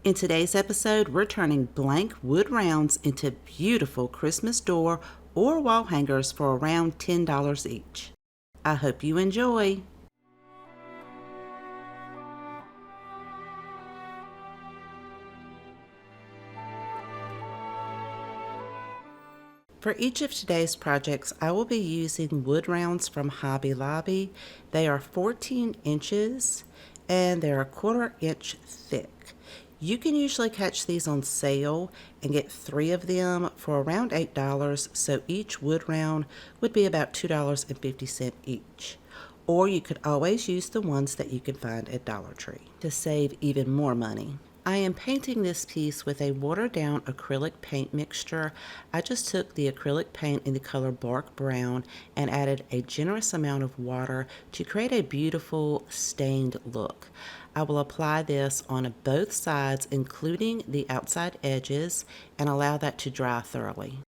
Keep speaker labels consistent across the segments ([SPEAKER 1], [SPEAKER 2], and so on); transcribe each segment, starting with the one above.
[SPEAKER 1] In today's episode, we're turning blank wood rounds into beautiful Christmas door or wall hangers for around $10 each. I hope you enjoy. For each of today's projects, I will be using wood rounds from Hobby Lobby. They are 14 inches and they're a 1/4 inch thick. You can usually catch these on sale and get 3 of them for around $8, so each wood round would be about $2.50 each. Or you could always use the ones that you can find at Dollar Tree to save even more money. I am painting this piece with a watered down acrylic paint mixture. I just took the acrylic paint in the color bark brown and added a generous amount of water to create a beautiful stained look. I will apply this on both sides, including the outside edges, and allow that to dry thoroughly.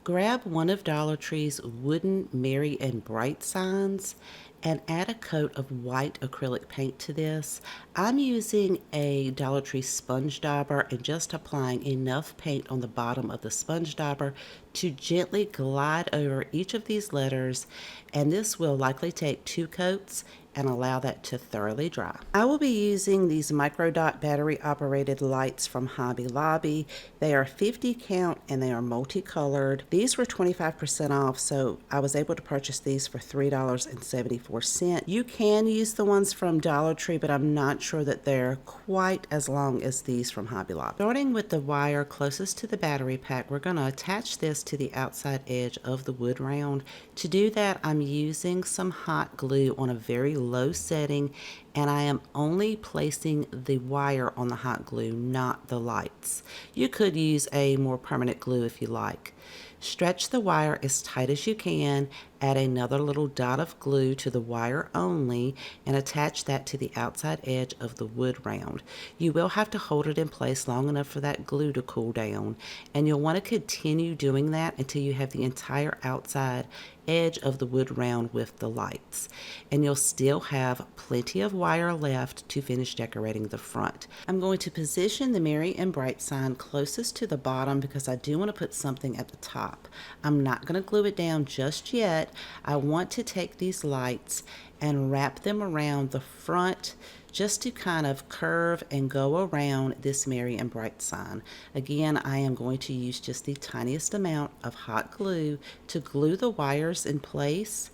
[SPEAKER 1] Grab one of Dollar Tree's wooden Merry and Bright signs and add a coat of white acrylic paint to this. I'm using a Dollar Tree sponge dauber and just applying enough paint on the bottom of the sponge dauber to gently glide over each of these letters, and this will likely take 2 coats and allow that to thoroughly dry. I will be using these micro dot battery operated lights from Hobby Lobby. They are 50 count and they are multicolored. These were 25% off, so I was able to purchase these for $3.74. You can use the ones from Dollar Tree, but I'm not sure that they're quite as long as these from Hobby Lobby. Starting with the wire closest to the battery pack, we're going to attach this to the outside edge of the wood round. To do that, I'm using some hot glue on a very low setting, and I am only placing the wire on the hot glue, not the lights. You could use a more permanent glue if you like. Stretch the wire as tight as you can, add another little dot of glue to the wire only, and attach that to the outside edge of the wood round. You will have to hold it in place long enough for that glue to cool down, and you'll want to continue doing that until you have the entire outside edge of the wood round with the lights, and you'll still have plenty of wire left to finish decorating the front. I'm going to position the Merry and Bright sign closest to the bottom because I do want to put something at the top. I'm not going to glue it down just yet. I want to take these lights and wrap them around the front just to kind of curve and go around this Merry and Bright sign. Again, I am going to use just the tiniest amount of hot glue to glue the wires in place,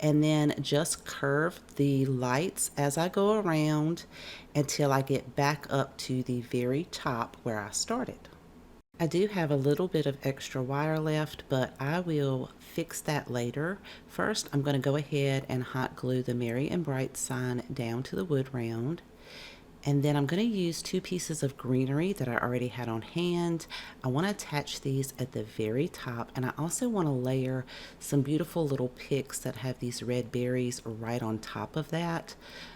[SPEAKER 1] and then just curve the lights as I go around until I get back up to the very top where I started. I do have a little bit of extra wire left, but I will fix that later. First, I'm going to go ahead and hot glue the Merry and Bright sign down to the wood round. And then I'm going to use 2 pieces of greenery that I already had on hand. I want to attach these at the very top, and I also want to layer some beautiful little picks that have these red berries right on top of that.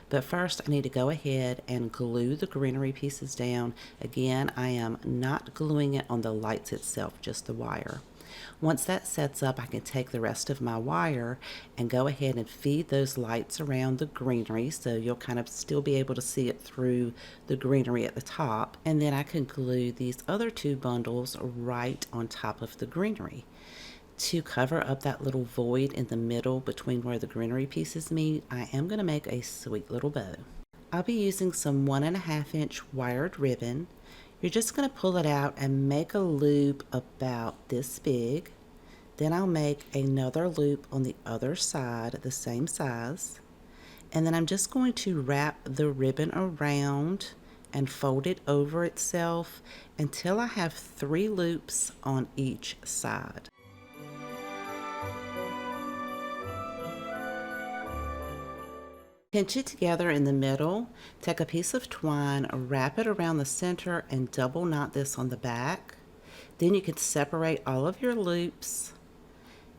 [SPEAKER 1] But first, I need to go ahead and glue the greenery pieces down. Again, I am not gluing it on the lights itself, just the wire. Once that sets up, I can take the rest of my wire and go ahead and feed those lights around the greenery, so you'll kind of still be able to see it through the greenery at the top. And then I can glue these other 2 bundles right on top of the greenery. To cover up that little void in the middle between where the greenery pieces meet, I am going to make a sweet little bow. I'll be using some 1.5 inch wired ribbon. You're just going to pull it out and make a loop about this big. Then I'll make another loop on the other side, the same size. And then I'm just going to wrap the ribbon around and fold it over itself until I have 3 loops on each side. Pinch it together in the middle, take a piece of twine, wrap it around the center, and double knot this on the back. Then you can separate all of your loops,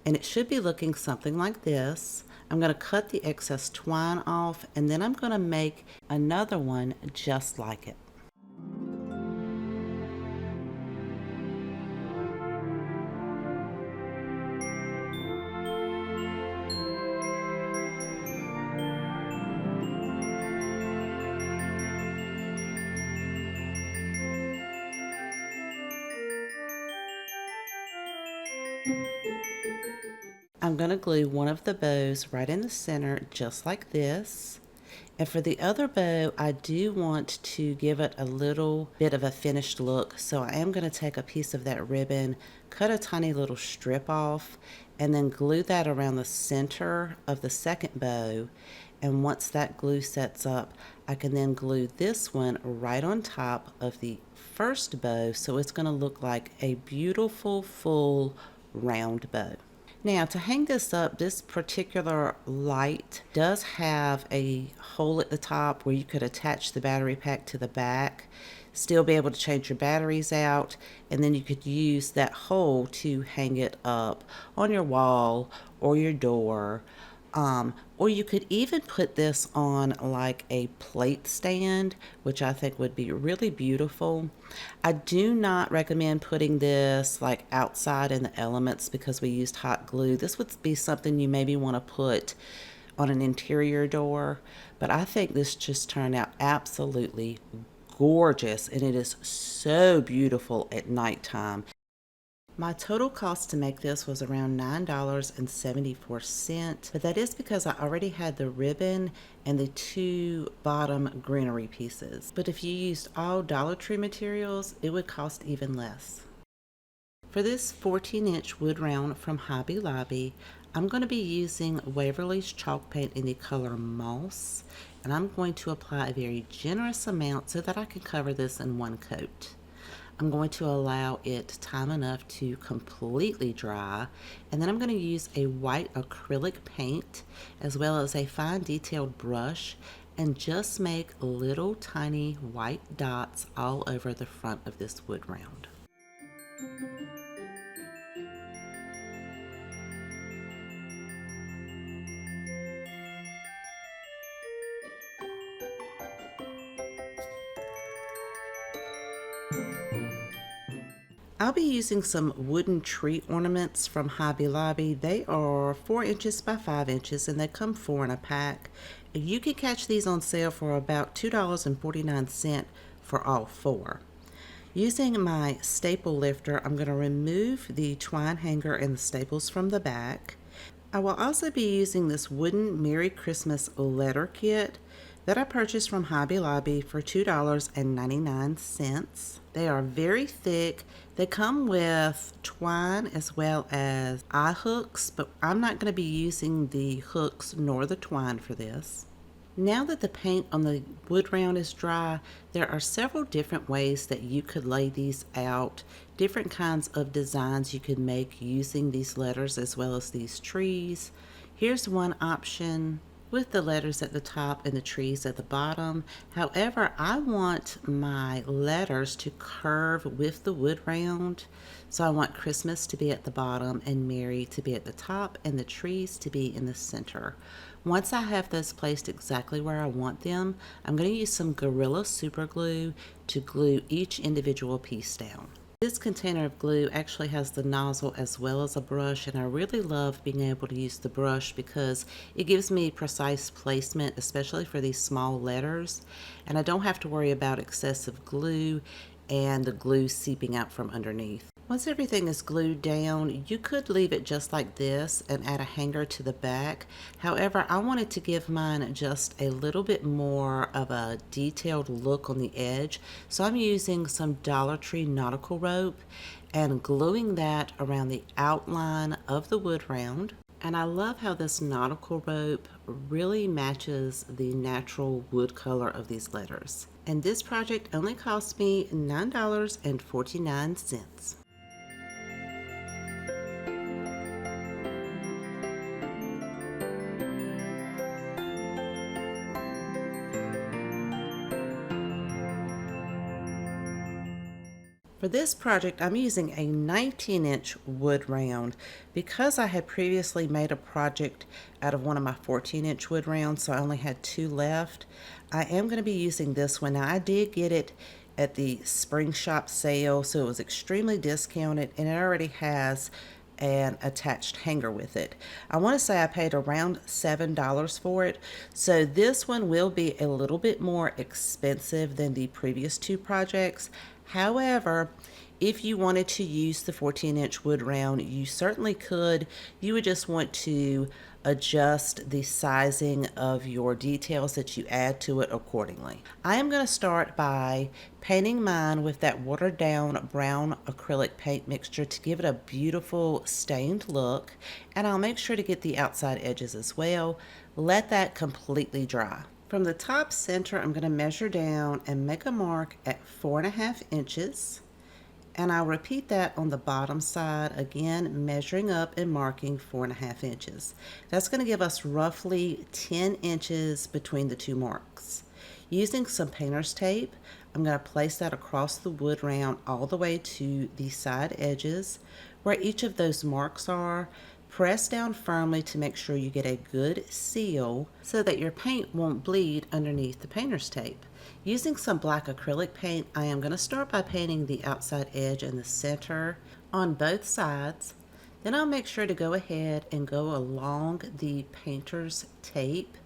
[SPEAKER 1] and it should be looking something like this. I'm going to cut the excess twine off, and then I'm going to make another one just like it. I'm going to glue one of the bows right in the center, just like this. And for the other bow, I do want to give it a little bit of a finished look. So I am going to take a piece of that ribbon, cut a tiny little strip off, and then glue that around the center of the second bow. And once that glue sets up, I can then glue this one right on top of the first bow. So it's going to look like a beautiful, full, round bow. Now to hang this up, this particular light does have a hole at the top where you could attach the battery pack to the back, still be able to change your batteries out, and then you could use that hole to hang it up on your wall or your door. Or you could even put this on like a plate stand, which I think would be really beautiful. I do not recommend putting this like outside in the elements because we used hot glue. This would be something you maybe want to put on an interior door, but I think this just turned out absolutely gorgeous, and it is so beautiful at nighttime. My total cost to make this was around $9.74, but that is because I already had the ribbon and the two bottom greenery pieces. But if you used all Dollar Tree materials, it would cost even less. For this 14-inch wood round from Hobby Lobby, I'm going to be using Waverly's chalk paint in the color Moss, and I'm going to apply a very generous amount so that I can cover this in one coat. I'm going to allow it time enough to completely dry, and then I'm going to use a white acrylic paint as well as a fine detailed brush and just make little tiny white dots all over the front of this wood round. I'll be using some wooden tree ornaments from Hobby Lobby. They are 4 inches by 5 inches and they come 4 in a pack. You can catch these on sale for about $2.49 for all 4. Using my staple lifter, I'm going to remove the twine hanger and the staples from the back. I will also be using this wooden Merry Christmas letter kit that I purchased from Hobby Lobby for $2.99. They are very thick. They come with twine as well as eye hooks, but I'm not going to be using the hooks nor the twine for this. Now that the paint on the wood round is dry, there are several different ways that you could lay these out, different kinds of designs you could make using these letters as well as these trees. Here's one option with the letters at the top and the trees at the bottom. However, I want my letters to curve with the wood round. So I want Christmas to be at the bottom and Merry to be at the top and the trees to be in the center. Once I have those placed exactly where I want them, I'm going to use some Gorilla Super Glue to glue each individual piece down. This container of glue actually has the nozzle as well as a brush, and I really love being able to use the brush because it gives me precise placement, especially for these small letters, and I don't have to worry about excessive glue and the glue seeping out from underneath. Once everything is glued down, you could leave it just like this and add a hanger to the back. However, I wanted to give mine just a little bit more of a detailed look on the edge. So I'm using some Dollar Tree nautical rope and gluing that around the outline of the wood round. And I love how this nautical rope really matches the natural wood color of these letters. And this project only cost me $9.49. For this project, I'm using a 19-inch wood round. Because I had previously made a project out of one of my 14-inch wood rounds, so I only had 2 left, I am going to be using this one. Now, I did get it at the spring shop sale, so it was extremely discounted, and it already has an attached hanger with it. I want to say I paid around $7 for it, so this one will be a little bit more expensive than the previous 2 projects. However, If you wanted to use the 14-inch wood round, you certainly could. You would just want to adjust the sizing of your details that you add to it accordingly. I am going to start by painting mine with that watered down brown acrylic paint mixture to give it a beautiful stained look, and I'll make sure to get the outside edges as well. Let that completely dry. From the top center, I'm going to measure down and make a mark at 4.5 inches. And I'll repeat that on the bottom side, again measuring up and marking 4.5 inches. That's going to give us roughly 10 inches between the two marks. Using some painter's tape, I'm going to place that across the wood round all the way to the side edges. Where each of those marks are, press down firmly to make sure you get a good seal so that your paint won't bleed underneath the painter's tape. Using some black acrylic paint, I am going to start by painting the outside edge and the center on both sides. Then I'll make sure to go ahead and go along the painter's tape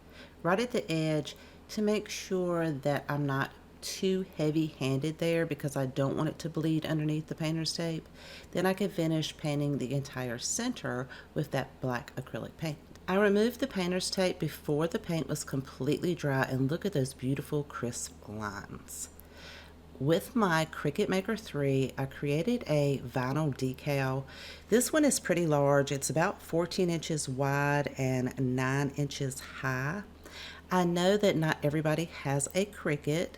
[SPEAKER 1] right at the edge to make sure that I'm not too heavy-handed there because I don't want it to bleed underneath the painter's tape. Then I can finish painting the entire center with that black acrylic paint. I removed the painter's tape before the paint was completely dry, and look at those beautiful crisp lines. With my Cricut Maker 3, I created a vinyl decal. This one is pretty large. It's about 14 inches wide and 9 inches high. I know that not everybody has a Cricut,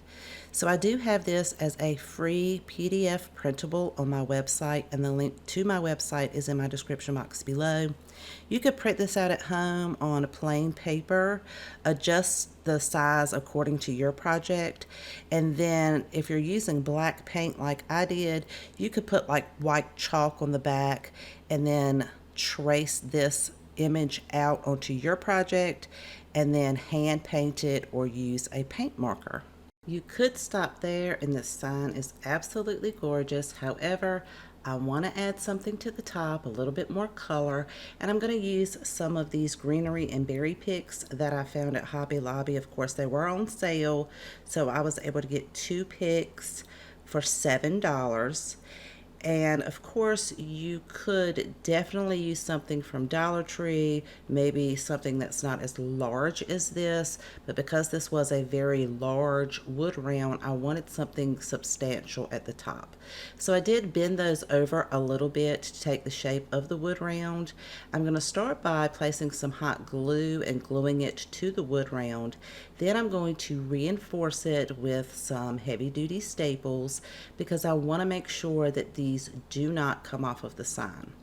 [SPEAKER 1] so I do have this as a free PDF printable on my website, and the link to my website is in my description box below. You could print this out at home on a plain paper, adjust the size according to your project, and then if you're using black paint like I did, you could put like white chalk on the back and then trace this image out onto your project and then hand paint it or use a paint marker. You could stop there, and the sign is absolutely gorgeous. However, I want to add something to the top, a little bit more color, and I'm going to use some of these greenery and berry picks that I found at Hobby Lobby. Of course, they were on sale, so I was able to get 2 picks for $7. And of course, you could definitely use something from Dollar Tree, maybe something that's not as large as this, but because this was a very large wood round, I wanted something substantial at the top. So I did bend those over a little bit to take the shape of the wood round. I'm going to start by placing some hot glue and gluing it to the wood round. Then I'm going to reinforce it with some heavy-duty staples because I want to make sure that these do not come off of the sign.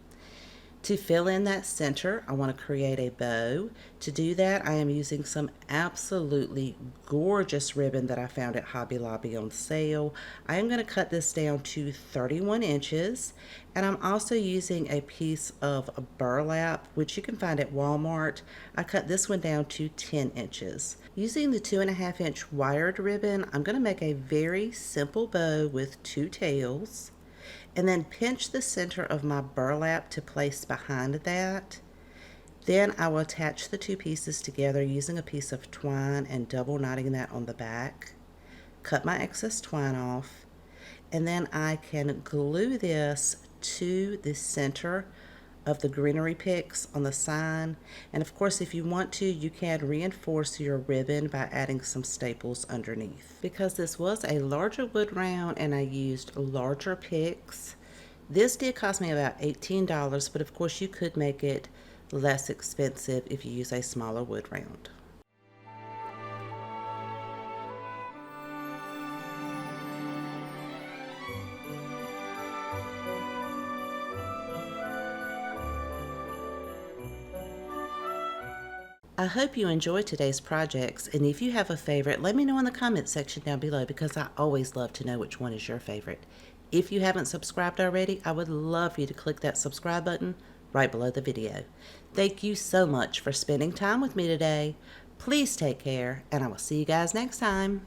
[SPEAKER 1] To fill in that center, I want to create a bow. To do that, I am using some absolutely gorgeous ribbon that I found at Hobby Lobby on sale. I am going to cut this down to 31 inches, and I'm also using a piece of burlap, which you can find at Walmart. I cut this one down to 10 inches. Using the 2.5 inch wired ribbon, I'm going to make a very simple bow with 2 tails, and then pinch the center of my burlap to place behind that. Then I will attach the 2 pieces together using a piece of twine and double knotting that on the back. Cut my excess twine off, and then I can glue this to the center of the greenery picks on the sign. And of course, if you want to, you can reinforce your ribbon by adding some staples underneath. Because this was a larger wood round and I used larger picks, this did cost me about $18, but of course you could make it less expensive if you use a smaller wood round. I hope you enjoyed today's projects, and if you have a favorite, let me know in the comments section down below because I always love to know which one is your favorite. If you haven't subscribed already, I would love for you to click that subscribe button right below the video. Thank you so much for spending time with me today. Please take care, and I will see you guys next time.